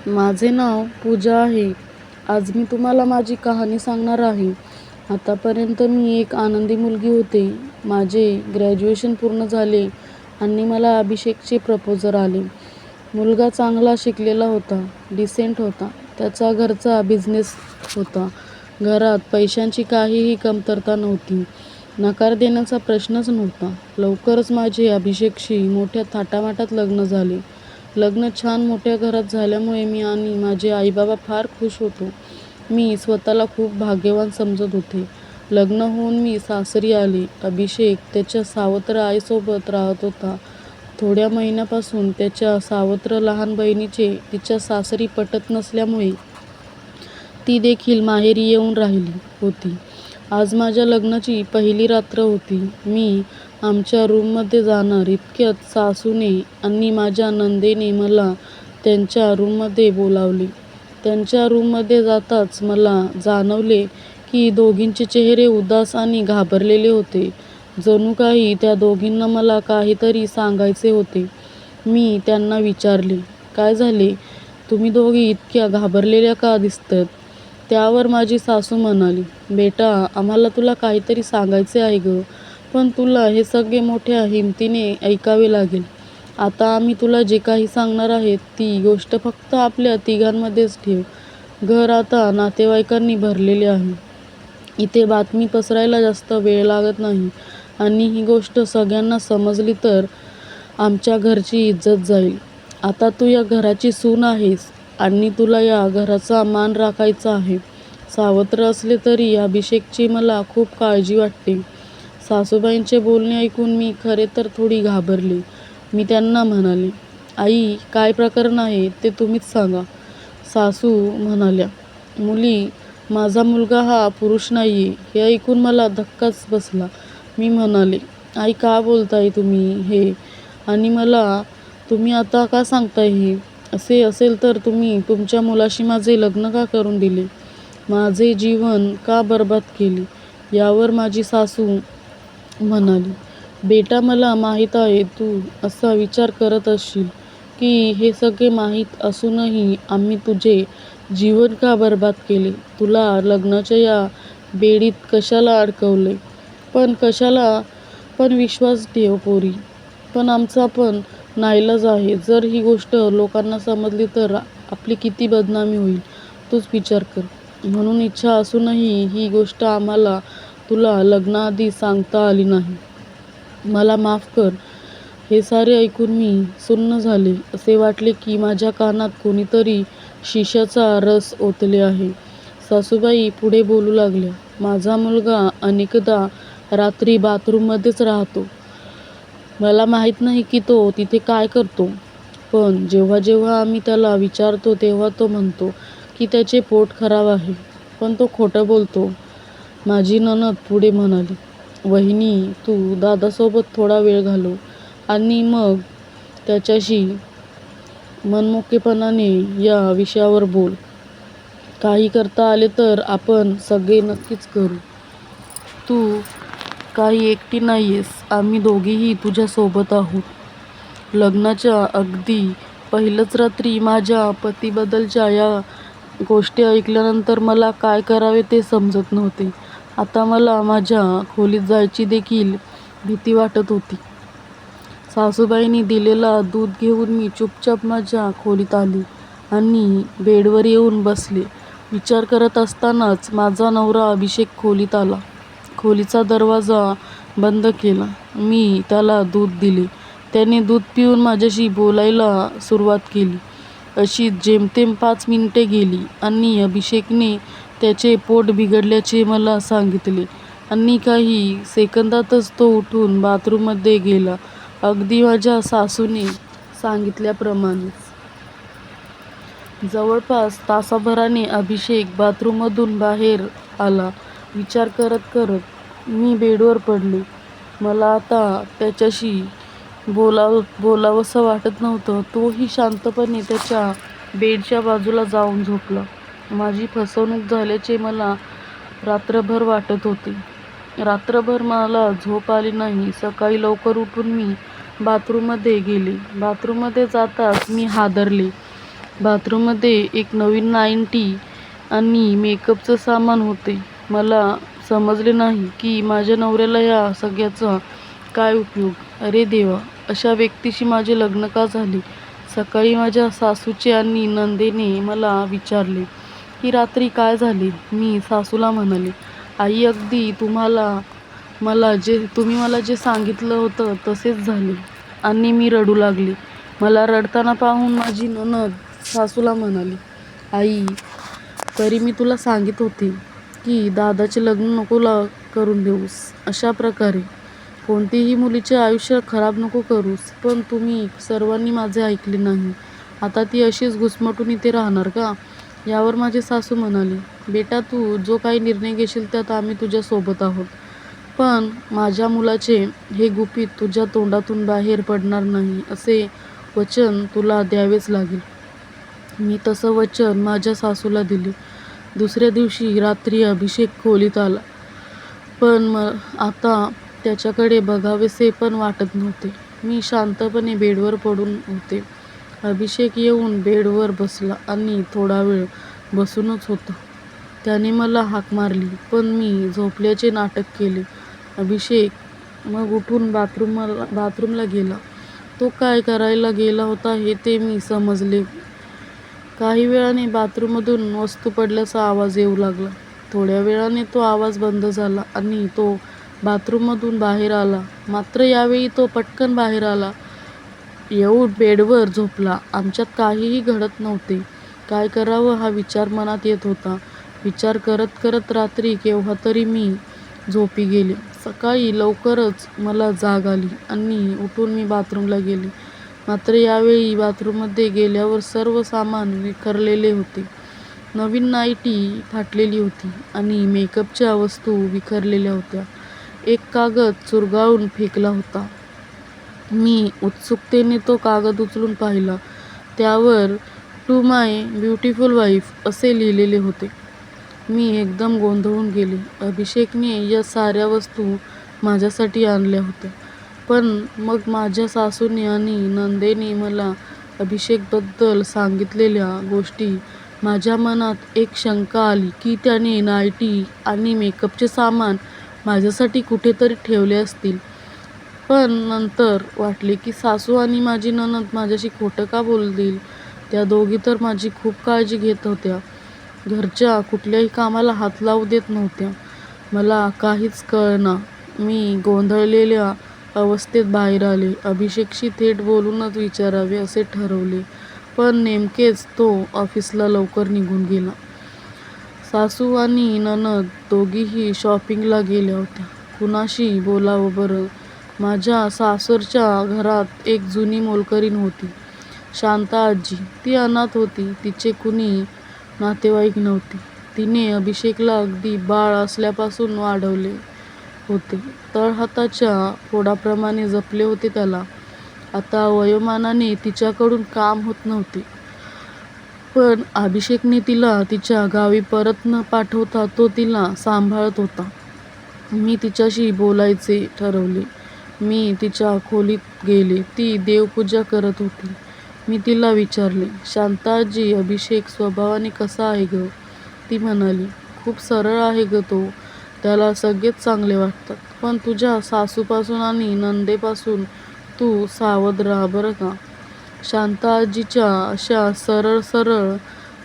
माझे नाव पूजा आहे. आज मी तुम्हाला माझी कहाणी सांगणार आहे. आतापर्यंत मी एक आनंदी मुलगी होते. माझे ग्रॅज्युएशन पूर्ण झाले आणि मला अभिषेकचे प्रपोजल आले. मुलगा चांगला शिकलेला होता, डिसेंट होता. त्याचा घरचा बिझनेस होता. घरात पैशांची काहीही कमतरता नव्हती. नकार देण्याचा प्रश्नच नव्हता. लवकरच माझे अभिषेकशी मोठ्या थाटामाटात लग्न झाले. लग्न छान मोठ्या घरात झाल्यामुळे मी आणि माझे आईबाबा फार खुश होतो. मी स्वतःला खूप भाग्यवान समजत होते. लग्न होऊन मी सासरी आले. अभिषेक त्याच्या सावत्र आईसोबत राहत होता. थोड्या महिन्यापासून त्याच्या सावत्र लहान बहिणीचे तिच्या सासरी पटत नसल्यामुळे ती देखील माहेरी येऊन राहिली होती. आज माझ्या लग्नाची पहिली रात्र होती. मी आमच्या रूममध्ये जाणार इतक्यात सासूने आणि माझ्या नंदेने मला त्यांच्या रूममध्ये बोलावले. त्यांच्या रूममध्ये जाताच मला जाणवले की दोघींचे चेहरे उदास आणि घाबरलेले होते. जणू काही त्या दोघींना मला काहीतरी सांगायचे होते. मी त्यांना विचारले, "काय झाले? तुम्ही दोघी इतक्या घाबरलेल्या का दिसतात?" त्यावर माझी सासू म्हणाली, "बेटा, आम्हाला तुला काहीतरी सांगायचे आहे गं, पण तुला हे सगळे मोठ्या हिमतीने ऐकावे लागेल. आता आम्ही तुला जे काही सांगणार आहे ती गोष्ट फक्त आपल्या तिघांमध्येच ठेव. घर आता नातेवाईकांनी भरलेले आहे. इथे बातमी पसरायला जास्त वेळ लागत नाही आणि ही गोष्ट सगळ्यांना समजली तर आमच्या घरची इज्जत जाईल. आता तू या घराची सून आहेस आणि तुला या घराचा मान राखायचा आहे." सावत्र असले तरी अभिषेकची मला खूप काळजी वाटते. सासूबाईंचे बोलणे ऐकून मी खरे तर थोडी घाबरले. मी त्यांना म्हणाले, "आई, काय प्रकरण आहे ते तुम्हीच सांगा." सासू म्हणाल्या, "मुली, माझा मुलगा हा पुरुष नाहीये." हे ऐकून मला धक्काच बसला. मी म्हणाले, "आई, का बोलताय तुम्ही हे? आणि मला तुम्ही आता का सांगताय हे? असे असेल तर तुम्ही तुमच्या मुलाशी माझे लग्न का करून दिले? माझे जीवन का बरबाद केले?" यावर माझी सासू म्हणाली, "बेटा, मला माहीत आहे तू असा विचार करत असशील की हे सगळे माहीत असूनही आम्ही तुझे जीवन का बरबाद केले. तुला लग्नाच्या या बेडीत कशाला अडकवले? पण विश्वास ठेव पोरी, पण आमचा पण नाईलाज आहे. जर ही गोष्ट लोकांना समजली तर आपली किती बदनामी होईल तूच विचार कर. म्हणून इच्छा असूनही ही गोष्ट आम्हाला तुला लग्नाआधी सांगता आली नाही. मला माफ कर." हे सारे ऐकून मी सुन्न झाले. असे वाटले की माझ्या कानात कोणीतरी शिशाचा रस ओतले आहे. सासूबाई पुढे बोलू लागल्या, "माझा मुलगा अनेकदा रात्री बाथरूममध्येच राहतो. मला माहीत नाही की तो तिथे काय करतो. पण जेव्हा जेव्हा आम्ही त्याला विचारतो तेव्हा तो म्हणतो की त्याचे पोट खराब आहे. पण तो खोटं बोलतो." माझी नणद पुढे म्हणाली, "वहिनी, तू दादासोबत थोडा वेळ घालव आणि मग त्याच्याशी मनमोकळेपणाने या विषयावर बोल. काही करता आले तर आपण सगळे नक्कीच करू. तू काही एकटी नाहीयेस. आम्ही दोघीही तुझ्यासोबत आहोत." लग्नाच्या अगदी पहिल्याच रात्री माझ्या पतीबद्दलच्या या गोष्टी ऐकल्यानंतर मला काय करावे ते समजत नव्हते. आता मला माझ्या खोलीत जायची देखील भीती वाटत होती. सासूबाईंनी दिलेला दूध घेऊन मी चुपचाप माझ्या खोलीत आले आणि बेडवर येऊन बसले. विचार करत असतानाच माझा नवरा अभिषेक खोलीत आला. खोलीचा दरवाजा बंद केला. मी त्याला दूध दिले. त्याने दूध पिऊन माझ्याशी बोलायला सुरुवात केली. अशीच जेमतेम 5 मिनिटे गेली आणि अभिषेकने त्याचे पोट बिघडल्याचे मला सांगितले आणि काही सेकंदातच तो उठून बाथरूममध्ये गेला. अगदी माझ्या सासूने सांगितल्याप्रमाणेच. जवळपास तासाभराने अभिषेक बाथरूममधून बाहेर आला. विचार करत करत मी बेडवर पडले. मला आता त्याच्याशी बोलावंसं वाटत नव्हतं. तोही शांतपणे त्याच्या बेडच्या बाजूला जाऊन झोपला. माझी फसवणूक झाल्याचे मला रात्रभर वाटत होते. रात्रभर मला झोप आली नाही. सकाळी लवकर उठून मी बाथरूममध्ये गेले. बाथरूममध्ये जाताच मी हादरले. बाथरूममध्ये एक नवीन नाईन्टी आणि मेकअपचं सामान होते. मला समजले नाही की माझ्या नवऱ्याला या सगळ्याचा काय उपयोग. अरे देवा, अशा व्यक्तीशी माझे लग्न का झाले? सकाळी माझ्या सासूचे आणि नंदेने मला विचारले की रात्री काय झाले. मी सासूला म्हणाले, आई अगदी तुम्ही मला जे सांगितलं होतं तसेच झाले. आणि मी रडू लागले. मला रडताना पाहून माझी नणद सासूला म्हणाली, आई, तरी मी तुला सांगित होते की दादाचे लग्न नको करून देऊस. अशा प्रकारे कोणतीही मुलीचे आयुष्य खराब नको करूस. पण तुम्ही सर्वांनी माझे ऐकले नाही. आता ती अशीच घुसमटून इथे राहणार का? यावर माझी सासू म्हणाली, बेटा, तू जो काही निर्णय घेशील त्यात आम्ही तुझ्या सोबत आहोत. पण माझ्या मुलाचे हे गुपित तुझ्या तोंडातून बाहेर पडणार नाही असे वचन तुला द्यावेच लागेल. मी तसं वचन माझ्या सासूला दिले. दुसऱ्या दिवशी रात्री अभिषेक खोलीत आला. पण आता त्याच्याकडे बघावेसे पण वाटत नव्हते. मी शांतपणे बेडवर पडून होते. अभिषेक येऊन बेडवर बसला आणि थोडा वेळ बसूनच होता. त्याने मला हाक मारली, पण मी झोपल्याचे नाटक केले. अभिषेक मग उठून बाथरूमला गेला. तो काय करायला गेला होता हे ते मी समजले. काही वेळाने बाथरूममधून वस्तू पडल्याचा आवाज येऊ लागला. थोड्या वेळाने तो आवाज बंद झाला आणि तो बाथरूममधून बाहेर आला. मात्र यावेळी तो पटकन बाहेर आला, येऊन बेडवर झोपला. आमच्यात काहीही घडत नव्हते. काय करावं हा विचार मनात येत होता. विचार करत करत रात्री केव्हा तरी मी झोपी गेले. सकाळी लवकरच मला जाग आली आणि उठून मी बाथरूमला गेले. मात्र यावेळी बाथरूममध्ये गेल्यावर सर्व सामान विखरलेले होते. नवीन नाईटी फाटलेली होती आणि मेकअपच्या वस्तू विखरलेल्या होत्या. एक कागद चुरगाळून फेकला होता. मी उत्सुकतेने तो कागद उचलून पाहिला. त्यावर टू माय ब्युटिफुल वाईफ असे लिहिलेले होते. मी एकदम गोंधळून गेले. अभिषेकने या साऱ्या वस्तू माझ्यासाठी आणल्या होत्या. पण मग माझ्या सासूने आणि नंदेने मला अभिषेकबद्दल सांगितलेल्या गोष्टी माझ्या मनात एक शंका आली की त्याने नाईटी आणि मेकअपचे सामान माझ्यासाठी कुठेतरी ठेवले असतील. पण नंतर वाटले की सासू आणि माझी नणद माझ्याशी खोटं का बोलतील? त्या दोघी तर माझी खूप काळजी घेत होत्या. घरच्या कुठल्याही कामाला हात लावू देत नव्हत्या. मला काहीच कळेना. मी गोंधळलेल्या अवस्थेत बाहेर आले. अभिषेकशी थेट बोलूनच विचारावे असे ठरवले. पण नेमकेच तो ऑफिसला लवकर निघून गेला. सासू आणि नणद दोघीही शॉपिंगला गेल्या होत्या. कुणाशी बोलावं बरं? माझ्या सासरच्या घरात एक जुनी मोलकरीण होती, शांता आजी. ती अनाथ होती. तिचे कुणी नातेवाईक नव्हते. तिने अभिषेकला अगदी बाळ असल्यापासून वाढवले होते. तळहाताच्या फोडाप्रमाणे जपले होते त्याला. आता वयोमानाने तिच्याकडून काम होत नव्हते. पण अभिषेकने तिला तिच्या गावी परत न पाठवता तो तिला सांभाळत होता. मी तिच्याशी बोलायचे ठरवले. मी तिच्या खोलीत गेले. ती देवपूजा करत होती. मी तिला विचारले, शांताजी, अभिषेक स्वभावाने कसा आहे ग? ती म्हणाली, खूप सरळ आहे ग तो. त्याला सगळेच चांगले वाटतात. पण तुझ्या सासूपासून आणि नंदेपासून तू सावध राहा बरं का. शांताजीच्या अशा सरळ सरळ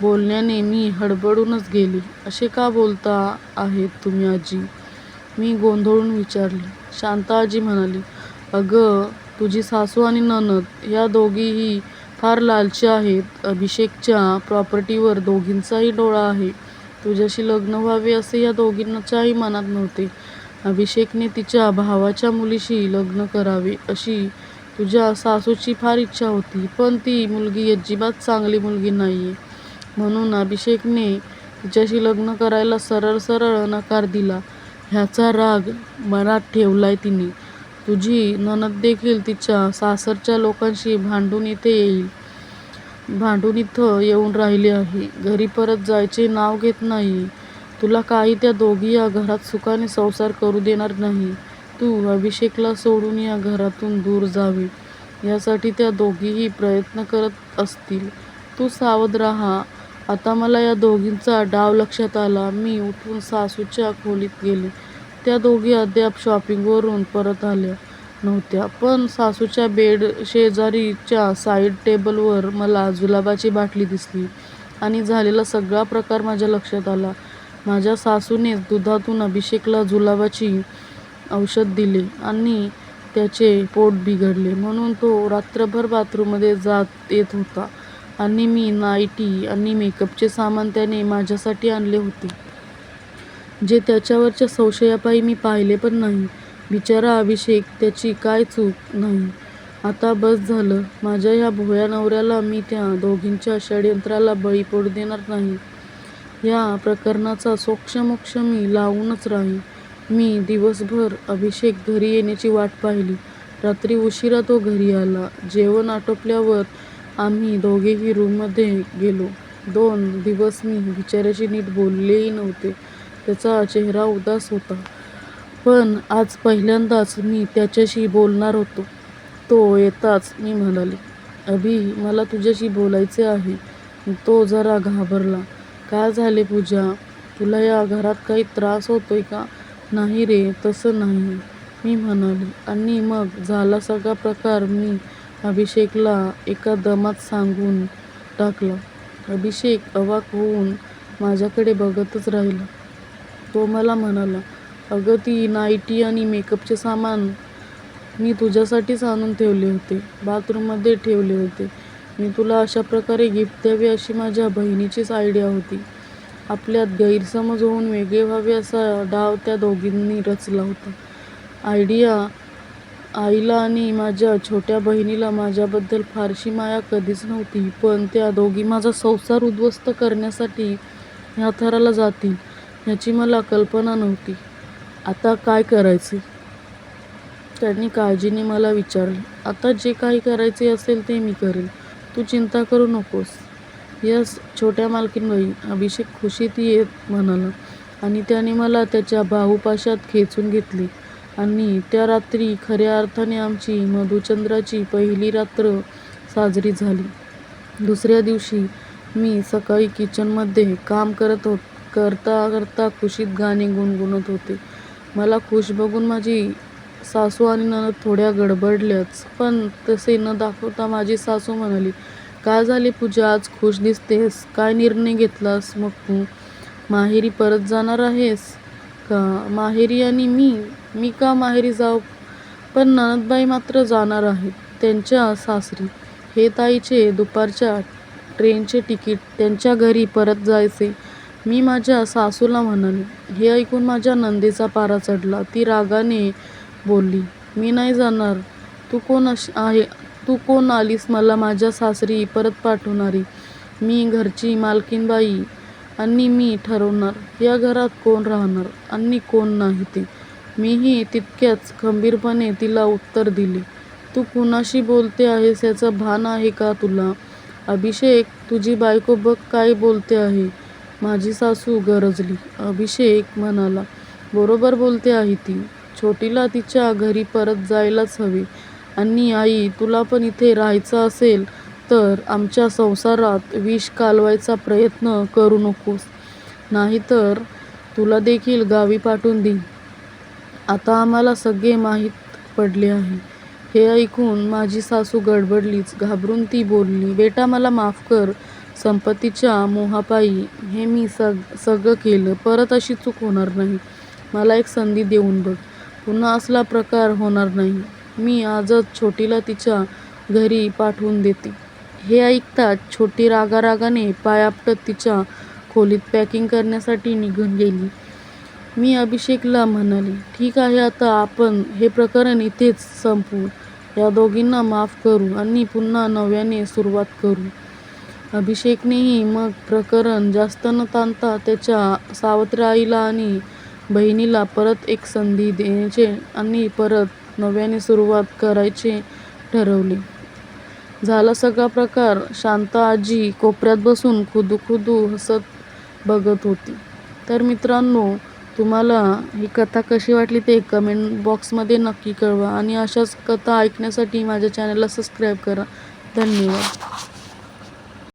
बोलण्याने मी हडबडूनच गेले. असे का बोलता आहेत तुम्ही आजी? मी गोंधळून विचारले. शांताजी म्हणाली, अगं, तुझी सासू आणि नणद या दोघीही फार लालची आहेत. अभिषेकच्या प्रॉपर्टीवर दोघींचाही डोळा आहे. तुझ्याशी लग्न व्हावे असे या दोघींच्याही मनात नव्हते. अभिषेकने तिच्या भावाच्या मुलीशी लग्न करावे अशी तुझ्या सासूची फार इच्छा होती. पण ती मुलगी अजिबात चांगली मुलगी नाहीये. म्हणून अभिषेकने तिच्याशी लग्न करायला सरळ सरळ नकार दिला. ह्याचा राग मनात ठेवलाय तिने. तुझी नणद देखील तिच्या सासरच्या लोकांशी भांडून इथं येऊन राहिली आहे. घरी परत जायचे नाव घेत नाही. तुला काही त्या दोघी या घरात सुखाने संसार करू देणार नाही. तू अभिषेकला सोडून या घरातून दूर जावे यासाठी त्या दोघीही प्रयत्न करत असतील. तू सावध राहा. आता मला या दोघींचा डाव लक्षात आला. मी उठून सासूच्या खोलीत गेले. त्या दोघी अद्याप शॉपिंगवरून परत आल्या नव्हत्या, पण सासूच्या बेड शेजारीच्या साईड टेबलवर मला जुलाबाची बाटली दिसली आणि झालेला सगळा प्रकार माझ्या लक्षात आला. माझ्या सासूनेच दुधातून अभिषेकला जुलाबाची औषध दिले आणि त्याचे पोट बिघडले म्हणून तो रात्रभर बाथरूममध्ये जात येत होता आणि मी नाईटी आणि मेकअपचे सामान त्याने माझ्यासाठी आणले होते, जे त्याच्यावरच्या संशयापायी मी पाहिले पण नाही. बिचारा अभिषेक, त्याची काय चूक नाही. आता बस झालं. माझ्या ह्या भोळ्या नवऱ्याला मी त्या दोघींच्या षड्यंत्राला बळी पडू देणार नाही. या प्रकरणाचा सोक्षमोक्ष मी लावूनच राहीन. मी दिवसभर अभिषेक घरी येण्याची वाट पाहिली. रात्री उशिरा तो घरी आला. जेवण आटोपल्यावर आम्ही दोघेही रूममध्ये गेलो. 2 दिवस मी बिचाऱ्याशी नीट बोललेही नव्हते. त्याचा चेहरा उदास होता, पण आज पहिल्यांदाच मी त्याच्याशी बोलणार होतो. तो येताच मी म्हणाले, अभि, मला तुझ्याशी बोलायचे आहे. तो जरा घाबरला. काय झाले पूजा? तुला या घरात काही त्रास होतोय का? नाही रे, तसं नाही, मी म्हणाले. आणि मग झाला सगळा प्रकार मी अभिषेकला एका दमात सांगून टाकला. अभिषेक अवाक होऊन माझ्याकडे बघतच राहिला. तो मला म्हणाला, अगं, ती नाईटी आणि मेकअपचे सामान मी तुझ्यासाठीच आणून ठेवले होते. बाथरूममध्ये ठेवले होते. मी तुला अशा प्रकारे गिफ्ट द्यावे अशी माझ्या बहिणीचीच आयडिया होती. आपल्यात गैरसमज होऊन वेगळे व्हावे असा डाव त्या दोघींनी रचला होता. आयडिया आईला आणि माझ्या छोट्या बहिणीला माझ्याबद्दल फारशी माया कधीच नव्हती, पण त्या दोघी माझा संसार उद्ध्वस्त करण्यासाठी ह्या थराला जातील याची मला कल्पना नव्हती. आता काय करायचे? त्यांनी काळजीने मला विचारले. आता जे काही करायचे असेल ते मी करेन. तू चिंता करू नकोस. यस, छोट्या मालकीणबाई, अभिषेक खुशीत येत म्हणाला आणि त्याने मला त्याच्या बाहुपाशात खेचून घेतले. आणि त्या रात्री खऱ्या अर्थाने आमची मधुचंद्राची पहिली रात्र साजरी झाली. दुसऱ्या दिवशी मी सकाळी किचनमध्ये काम करता करता खुशीत गाणे गुणगुणत होते. मला खुश बघून माझी सासू आणि नणद थोड्या गडबडल्याच, पण तसे न दाखवता माझी सासू म्हणाली, काय झाले पूजा, आज खुश दिसतेस? काय निर्णय घेतलास मग तू? माहेरी परत जाणार आहेस का? माहेरी? आणि मी का माहेरी जाऊ? पण नणदबाई मात्र जाणार आहेत त्यांच्या सासरी. हे ताईचे दुपारच्या ट्रेनचे तिकीट, त्यांच्या घरी परत जायचे. मी माझ्या सासूला म्हणाले. हे ऐकून माझ्या नंदेचा पारा चढला. ती रागाने बोलली, मी नाही जाणार. तू कोण आलीस मला माझ्या सासरी परत पाठवणारी? मी घरची मालकीणबाई आणि मी ठरवणार या घरात कोण राहणार आणि कोण नाही ते. मीही तितक्याच खंबीरपणे तिला उत्तर दिले. तू कुणाशी बोलते आहेस याचं भान आहे का तुला? अभिषेक, तुझी बायको बघ काय बोलते आहे. माझी सासू गरजली. अभिषेक म्हणाला, बरोबर बोलते आहे ती. छोटीला तिच्या घरी परत जायलाच हवे. आणि आई, तुला पण इथे राहायचं असेल तर आमच्या संसारात विष कालवायचा प्रयत्न करू नकोस, नाहीतर तुला देखील गावी पाठवून देईन. आता आम्हाला सगळे माहीत पडले आहे. हे ऐकून माझी सासू गडबडलीच. घाबरून ती बोलली, बेटा मला माफ कर. संपत्तीच्या मोहापायी हे मी सगळं केलं. परत अशी चूक होणार नाही. मला एक संधी देऊन बघ. पुन्हा असला प्रकार होणार नाही. मी आजच छोटीला तिच्या घरी पाठवून देते. हे ऐकताच छोटी रागारागाने पाय आपटत तिच्या खोलीत पॅकिंग करण्यासाठी निघून गेली. मी अभिषेकला म्हणाले, ठीक आहे, आता आपण हे प्रकरण इथेच संपवू. या दोघींना माफ करू आणि पुन्हा नव्याने सुरुवात करू. अभिषेकनेही मग प्रकरण जास्त न ताणता त्याच्या सावत्र आईला आणि बहिणीला परत एक संधी देण्याचे आणि परत नव्याने सुरुवात करायचे ठरवले. झाला सगळा प्रकार. शांता आजी कोपऱ्यात बसून खुदूखुदू हसत बघत होती. तर मित्रांनो, तुम्हाला ही कथा कशी वाटली ते कमेंट बॉक्समध्ये नक्की कळवा आणि अशाच कथा ऐकण्यासाठी माझ्या चॅनलला सबस्क्राईब करा. धन्यवाद.